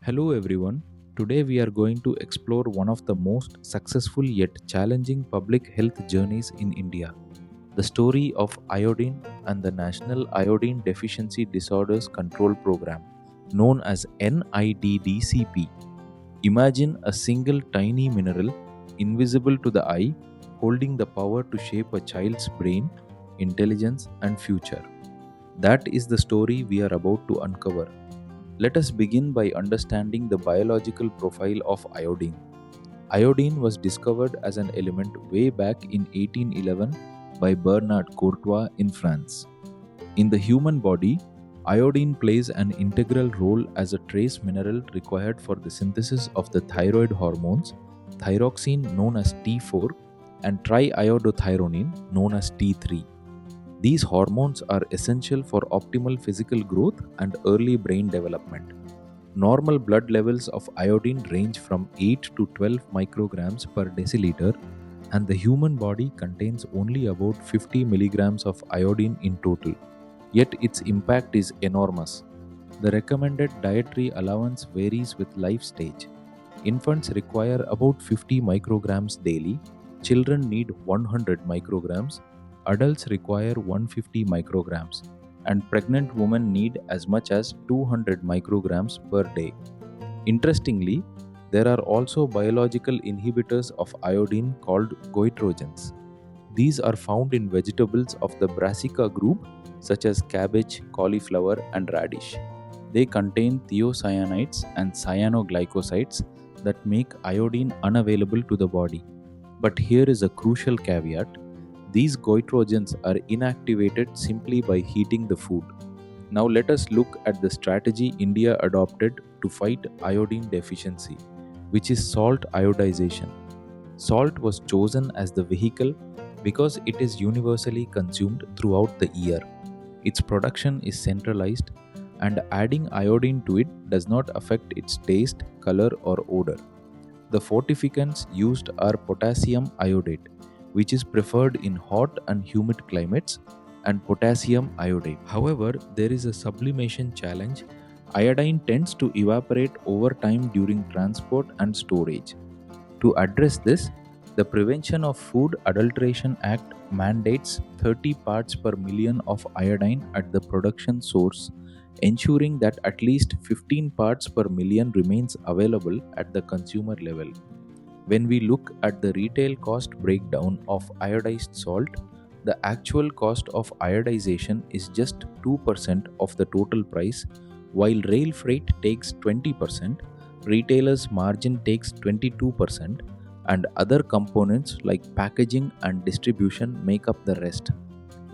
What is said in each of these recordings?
Hello everyone. Today we are going to explore one of the most successful yet challenging public health journeys in India. The story of iodine and the National Iodine Deficiency Disorders Control Program, known as NIDDCP. Imagine a single tiny mineral, invisible to the eye, holding the power to shape a child's brain, intelligence, and future. That is the story we are about to uncover. Let us begin by understanding the biological profile of iodine. Iodine was discovered as an element way back in 1811 by Bernard Courtois in France. In the human body, iodine plays an integral role as a trace mineral required for the synthesis of the thyroid hormones, thyroxine known as T4 and triiodothyronine known as T3. These hormones are essential for optimal physical growth and early brain development. Normal blood levels of iodine range from 8 to 12 micrograms per deciliter, and the human body contains only about 50 milligrams of iodine in total. Yet its impact is enormous. The recommended dietary allowance varies with life stage. Infants require about 50 micrograms daily, children need 100 micrograms, adults require 150 micrograms, and pregnant women need as much as 200 micrograms per day. Interestingly, there are also biological inhibitors of iodine called goitrogens. These are found in vegetables of the brassica group such as cabbage, cauliflower, and radish. They contain thiocyanides and cyanoglycosides that make iodine unavailable to the body. But here is a crucial caveat. These goitrogens are inactivated simply by heating the food. Now let us look at the strategy India adopted to fight iodine deficiency, which is salt iodization. Salt was chosen as the vehicle because it is universally consumed throughout the year. Its production is centralized, and adding iodine to it does not affect its taste, color, or odor. The fortificants used are potassium iodate, which is preferred in hot and humid climates, and potassium iodide. However, there is a sublimation challenge. Iodine tends to evaporate over time during transport and storage. To address this, the Prevention of Food Adulteration Act mandates 30 parts per million of iodine at the production source, ensuring that at least 15 parts per million remains available at the consumer level. When we look at the retail cost breakdown of iodized salt, the actual cost of iodization is just 2% of the total price, while rail freight takes 20%, retailers' margin takes 22%, and other components like packaging and distribution make up the rest.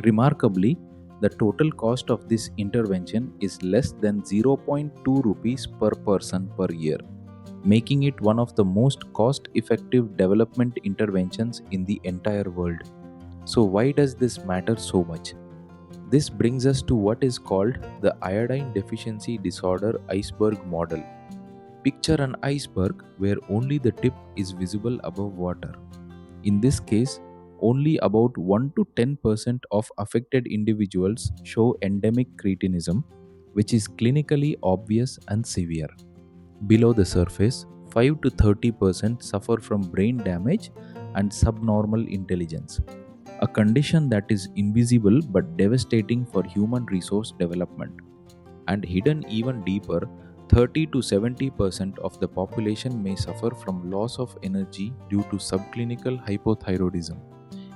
Remarkably, the total cost of this intervention is less than 0.2 rupees per person per year, making it one of the most cost-effective development interventions in the entire world. So why does this matter so much? This brings us to what is called the iodine deficiency disorder iceberg model. Picture an iceberg where only the tip is visible above water. In this case, only about 1 to 10% of affected individuals show endemic cretinism, which is clinically obvious and severe. Below the surface, 5 to 30% suffer from brain damage and subnormal intelligence, a condition that is invisible but devastating for human resource development. And hidden even deeper, 30 to 70% of the population may suffer from loss of energy due to subclinical hypothyroidism,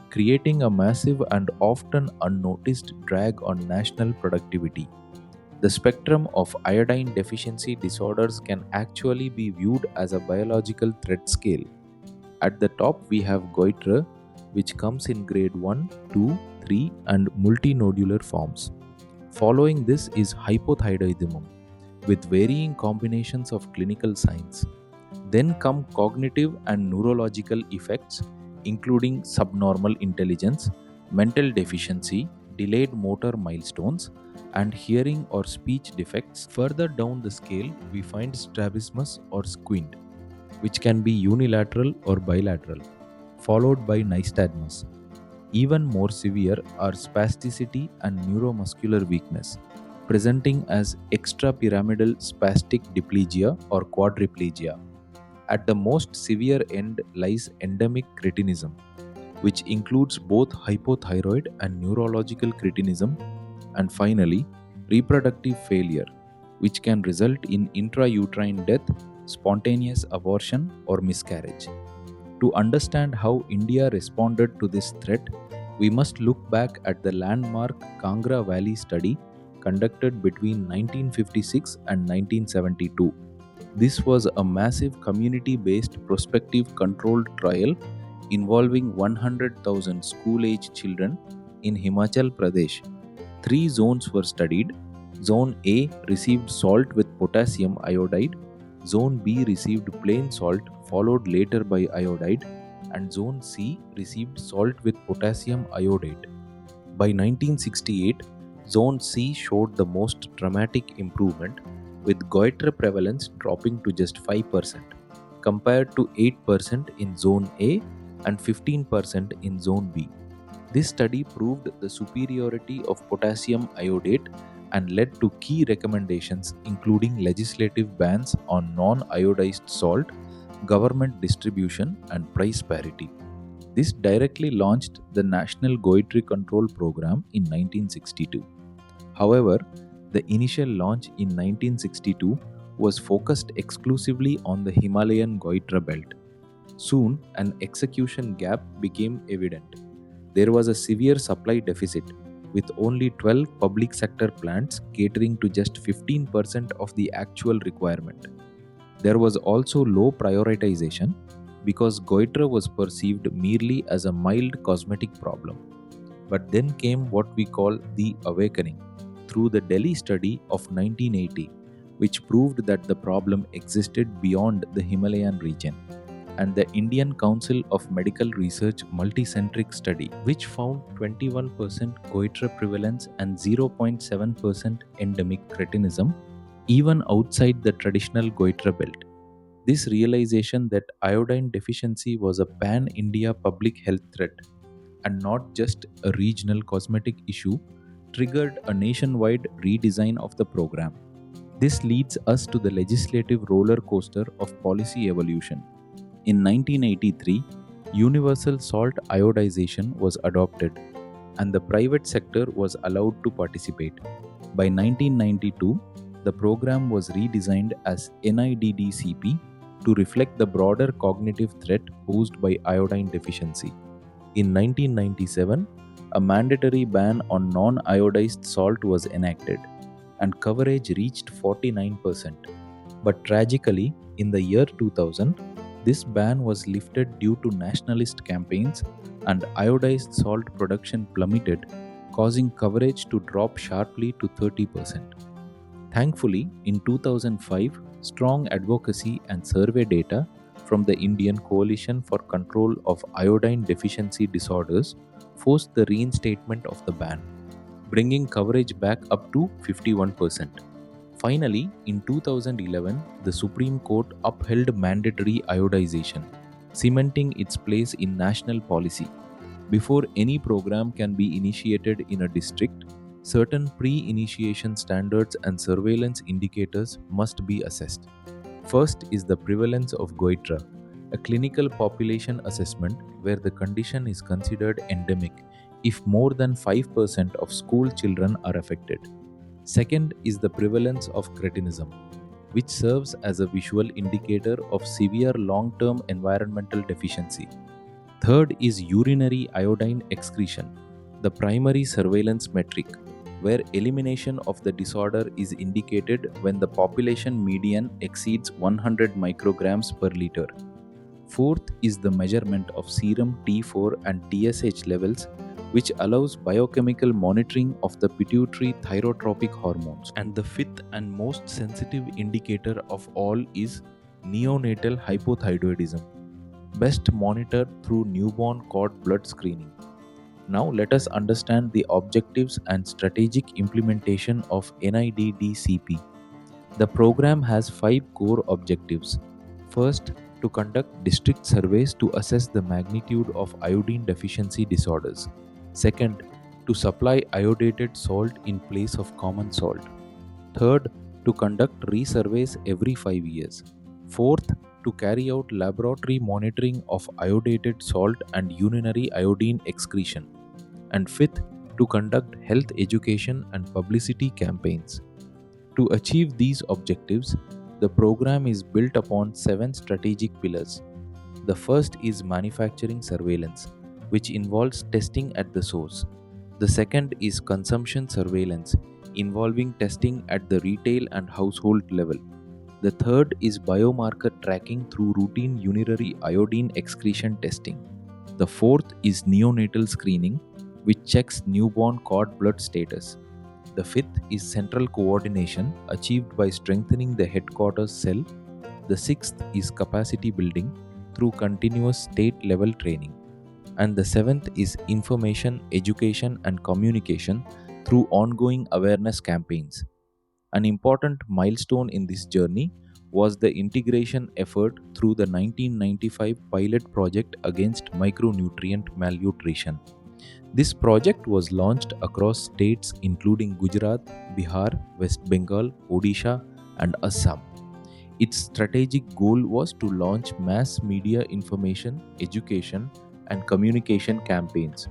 creating a massive and often unnoticed drag on national productivity. The spectrum of iodine deficiency disorders can actually be viewed as a biological threat scale. At the top, we have Goitre, which comes in grade 1, 2, 3, and multinodular forms. Following this is hypothyroidism, with varying combinations of clinical signs. Then come cognitive and neurological effects, including subnormal intelligence, mental deficiency, delayed motor milestones, and hearing or speech defects. Further down the scale, we find strabismus or squint, which can be unilateral or bilateral, followed by nystagmus. Even more severe are spasticity and neuromuscular weakness. presenting as extrapyramidal spastic diplegia or quadriplegia. At the most severe end lies endemic cretinism, which includes both hypothyroid and neurological cretinism, and finally, reproductive failure, which can result in intrauterine death, spontaneous abortion, or miscarriage. To understand how India responded to this threat, we must look back at the landmark Kangra Valley study conducted between 1956 and 1972. This was a massive community-based prospective controlled trial involving 100,000 school-age children in Himachal Pradesh. Three zones were studied. Zone A received salt with potassium iodide, Zone B received plain salt followed later by iodide, and Zone C received salt with potassium iodate. By 1968, Zone C showed the most dramatic improvement, with goitre prevalence dropping to just 5%, compared to 8% in Zone A and 15% in Zone B. This study proved the superiority of potassium iodate and led to key recommendations including legislative bans on non-iodized salt, government distribution, and price parity. This directly launched the National Goitre Control Program in 1962. However, the initial launch in 1962 was focused exclusively on the Himalayan goitre belt. Soon, an execution gap became evident. There was a severe supply deficit, with only 12 public sector plants catering to just 15% of the actual requirement. There was also low prioritization because goitre was perceived merely as a mild cosmetic problem. But then came what we call the awakening through the Delhi study of 1980, which proved that the problem existed beyond the Himalayan region, and the Indian Council of Medical Research multicentric study, which found 21% goitre prevalence and 0.7% endemic cretinism, even outside the traditional goitre belt. This realization that iodine deficiency was a pan-India public health threat and not just a regional cosmetic issue triggered a nationwide redesign of the program. This leads us to the legislative roller coaster of policy evolution. In 1983, universal salt iodization was adopted, and the private sector was allowed to participate. By 1992, the program was redesigned as NIDDCP to reflect the broader cognitive threat posed by iodine deficiency. In 1997, a mandatory ban on non-iodized salt was enacted, and coverage reached 49%. But tragically, in the year 2000, this ban was lifted due to nationalist campaigns, and iodized salt production plummeted, causing coverage to drop sharply to 30%. Thankfully, in 2005, strong advocacy and survey data from the Indian Coalition for Control of Iodine Deficiency Disorders forced the reinstatement of the ban, bringing coverage back up to 51%. Finally, in 2011, the Supreme Court upheld mandatory iodization, cementing its place in national policy. Before any program can be initiated in a district, certain pre-initiation standards and surveillance indicators must be assessed. First is the prevalence of goitre, a clinical population assessment where the condition is considered endemic if more than 5% of school children are affected. Second is the prevalence of cretinism, which serves as a visual indicator of severe long-term environmental deficiency. Third is urinary iodine excretion, the primary surveillance metric, where elimination of the disorder is indicated when the population median exceeds 100 micrograms per liter. Fourth is the measurement of serum T4 and TSH levels, which allows biochemical monitoring of the pituitary thyrotropic hormones. And the fifth and most sensitive indicator of all is neonatal hypothyroidism, best monitored through newborn cord blood screening. Now let us understand the objectives and strategic implementation of NIDDCP. The program has 5 core objectives. First, to conduct district surveys to assess the magnitude of iodine deficiency disorders. Second, to supply iodated salt in place of common salt. Third, to conduct resurveys every 5 years. Fourth, to carry out laboratory monitoring of iodated salt and urinary iodine excretion. And fifth, to conduct health education and publicity campaigns. To achieve these objectives, the program is built upon 7 strategic pillars. The first is manufacturing surveillance, which involves testing at the source. The second is consumption surveillance, involving testing at the retail and household level. The third is biomarker tracking through routine urinary iodine excretion testing. The fourth is neonatal screening, which checks newborn cord blood status. The fifth is central coordination, achieved by strengthening the headquarters cell. The sixth is capacity building through continuous state level training. And the seventh is information, education, and communication through ongoing awareness campaigns. An important milestone in this journey was the integration effort through the 1995 pilot project against micronutrient malnutrition. This project was launched across states including Gujarat, Bihar, West Bengal, Odisha, and Assam. Its strategic goal was to launch mass media information, education, and communication campaigns,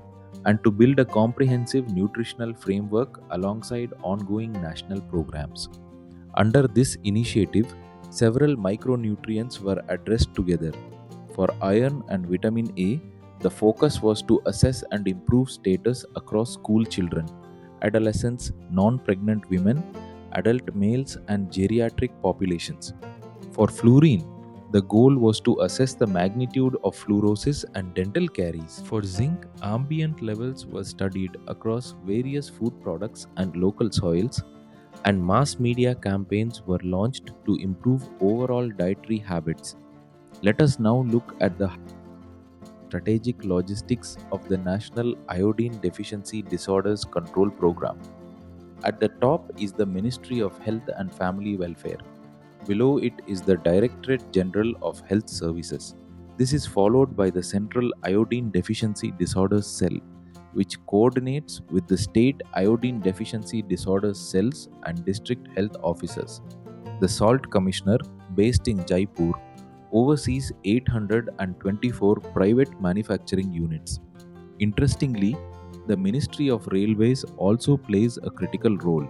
and to build a comprehensive nutritional framework alongside ongoing national programs. Under this initiative, several micronutrients were addressed together. For iron and vitamin A, the focus was to assess and improve status across school children, adolescents, non-pregnant women, adult males, and geriatric populations. For fluorine, the goal was to assess the magnitude of fluorosis and dental caries. For zinc, ambient levels were studied across various food products and local soils, and mass media campaigns were launched to improve overall dietary habits. Let us now look at the strategic logistics of the National Iodine Deficiency Disorders Control Program. At the top is the Ministry of Health and Family Welfare. Below it is the Directorate General of Health Services. This is followed by the Central Iodine Deficiency Disorders Cell, which coordinates with the State Iodine Deficiency Disorders Cells and District Health Officers. The Salt Commissioner, based in Jaipur, oversees 824 private manufacturing units. Interestingly, the Ministry of Railways also plays a critical role,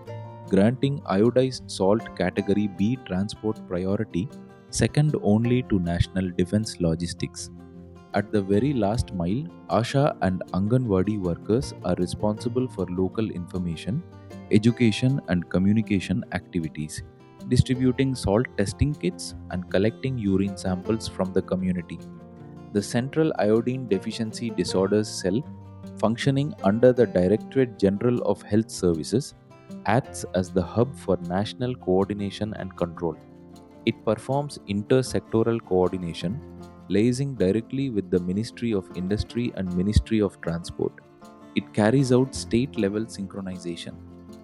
granting iodized salt Category B transport priority, second only to National Defence Logistics. At the very last mile, ASHA and Anganwadi workers are responsible for local information, education, and communication activities, distributing salt testing kits and collecting urine samples from the community. The Central Iodine Deficiency Disorders Cell, functioning under the Directorate General of Health Services, acts as the hub for national coordination and control. It performs inter-sectoral coordination, liaising directly with the Ministry of Industry and Ministry of Transport. It carries out state-level synchronization,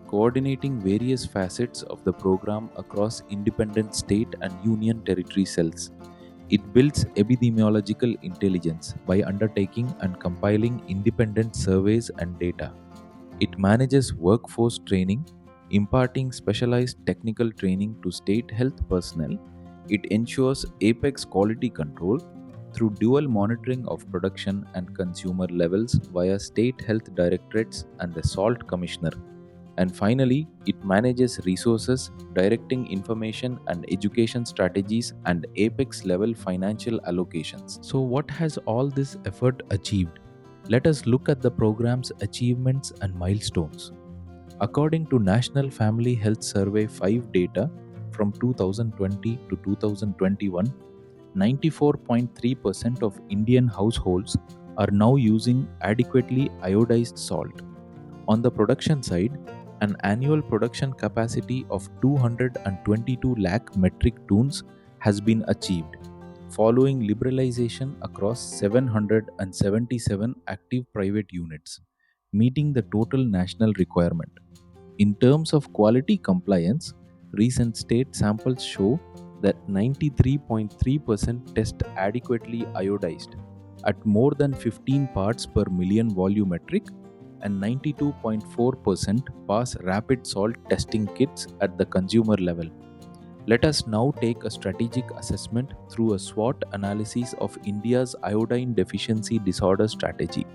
coordinating various facets of the program across independent state and union territory cells. It builds epidemiological intelligence by undertaking and compiling independent surveys and data. It manages workforce training, imparting specialized technical training to state health personnel. It ensures apex quality control through dual monitoring of production and consumer levels via state health directorates and the Salt Commissioner. And finally, it manages resources, directing information and education strategies and apex level financial allocations. So, what has all this effort achieved? Let us look at the program's achievements and milestones. According to National Family Health Survey 5 data from 2020 to 2021, 94.3% of Indian households are now using adequately iodized salt. On the production side, an annual production capacity of 222 lakh metric tons has been achieved, following liberalization across 777 active private units, meeting the total national requirement. In terms of quality compliance, recent state samples show that 93.3% test adequately iodized at more than 15 parts per million volumetric, and 92.4% pass rapid salt testing kits at the consumer level. Let us now take a strategic assessment through a SWOT analysis of India's iodine deficiency disorder strategy.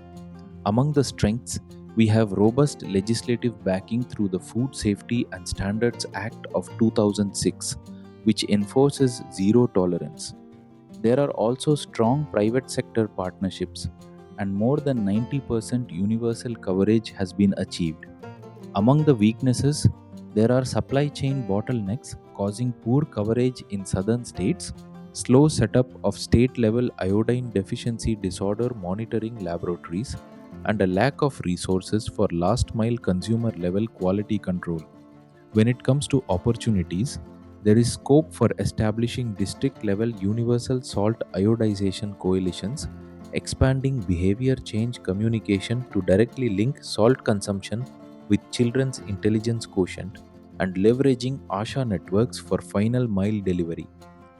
Among the strengths, we have robust legislative backing through the Food Safety and Standards Act of 2006, which enforces zero tolerance. There are also strong private sector partnerships, and more than 90% universal coverage has been achieved. Among the weaknesses, there are supply chain bottlenecks causing poor coverage in southern states, slow setup of state level iodine deficiency disorder monitoring laboratories, and a lack of resources for last mile consumer level quality control. When it comes to opportunities, there is scope for establishing district level universal salt iodization coalitions, expanding behavior change communication to directly link salt consumption with children's intelligence quotient, and leveraging ASHA networks for final mile delivery.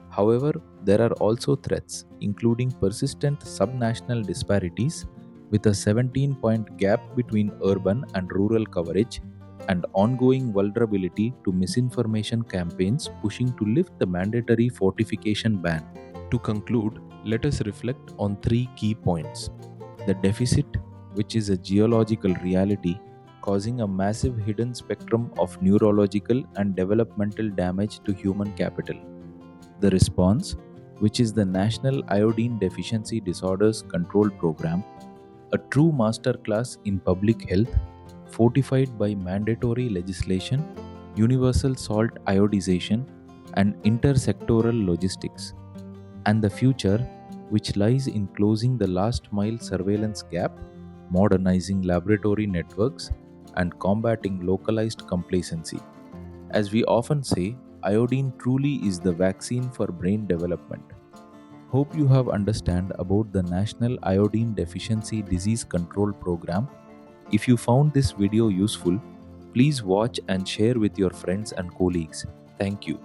However, there are also threats, including persistent subnational disparities with a 17-point gap between urban and rural coverage, and ongoing vulnerability to misinformation campaigns pushing to lift the mandatory fortification ban. To conclude, let us reflect on three key points. The deficit, which is a geological reality causing a massive hidden spectrum of neurological and developmental damage to human capital. The response, which is the National Iodine Deficiency Disorders Control Program, a true masterclass in public health, fortified by mandatory legislation, universal salt iodization, and intersectoral logistics. And the future, which lies in closing the last mile surveillance gap, modernizing laboratory networks, and combating localized complacency. As we often say, iodine truly is the vaccine for brain development. Hope you have understand about the National Iodine Deficiency Disease Control Program. If you found this video useful, please watch and share with your friends and colleagues. Thank you.